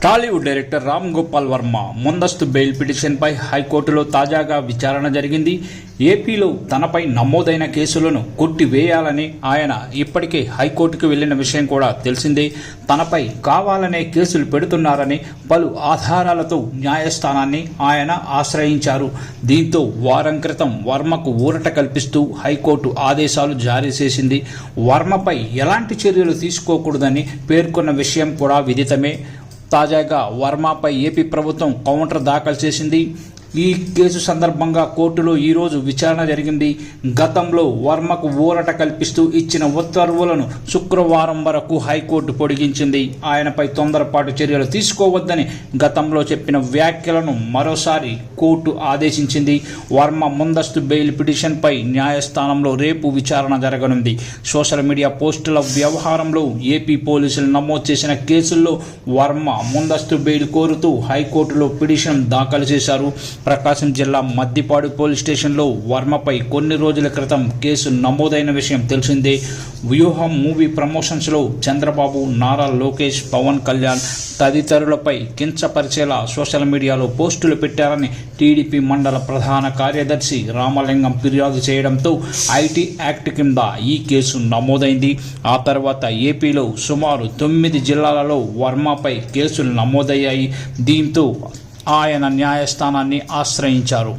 Tollywood director Ram Gopal Varma ముందస్తు bail పిటిషన్పై హైకోర్టులో తాజాగా విచారణ జరిగింది. ఏపీలో తనపై నమోదైన కేసులను కొట్టివేయాలని ఆయన ఇప్పటికే హైకోర్టుకు వెళ్లిన విషయం కూడా తెలిసిందే. తనపై కావాలనే కేసులు పెడుతున్నారని పలు ఆధారాలతో న్యాయస్థానాన్ని ఆయన ఆశ్రయించారు. దీంతో వారం క్రితం వర్మకు ఊరట కల్పిస్తూ హైకోర్టు ఆదేశాలు జారీ చేసింది. వర్మపై ఎలాంటి చర్యలు తీసుకోకూడదని పేర్కొన్న విషయం కూడా విదితమే. తాజాగా వర్మపై ఏపీ ప్రభుత్వం కౌంటర్ దాఖలు చేసింది. ఈ కేసు సందర్భంగా కోర్టులో ఈరోజు విచారణ జరిగింది. గతంలో వర్మకు ఊరట కల్పిస్తూ ఇచ్చిన ఉత్తర్వులను శుక్రవారం వరకు హైకోర్టు పొడిగించింది. ఆయనపై తొందరపాటు చర్యలు తీసుకోవద్దని గతంలో చెప్పిన వ్యాఖ్యలను మరోసారి కోర్టు ఆదేశించింది. వర్మ ముందస్తు బెయిల్ పిటిషన్పై న్యాయస్థానంలో రేపు విచారణ జరగనుంది. సోషల్ మీడియా పోస్టుల వ్యవహారంలో ఏపీ పోలీసులు నమోదు చేసిన కేసుల్లో వర్మ ముందస్తు బెయిల్ కోరుతూ హైకోర్టులో పిటిషన్ దాఖలు చేశారు. ప్రకాశం జిల్లా మద్దిపాడు పోలీస్ స్టేషన్లో వర్మపై కొన్ని రోజుల క్రితం కేసు నమోదైన విషయం తెలిసిందే. వ్యూహం మూవీ ప్రమోషన్స్లో చంద్రబాబు, నారా లోకేష్, పవన్ కళ్యాణ్ తదితరులపై కించపరిచేలా సోషల్ మీడియాలో పోస్టులు పెట్టారని టీడీపీ మండల ప్రధాన కార్యదర్శి రామలింగం ఫిర్యాదు చేయడంతో ఐటీ యాక్ట్ కింద ఈ కేసు నమోదైంది. ఆ తర్వాత ఏపీలో సుమారు 9 జిల్లాలలో వర్మపై కేసులు నమోదయ్యాయి. దీంతో ఆయన న్యాయస్థానాన్ని ఆశ్రయించారు.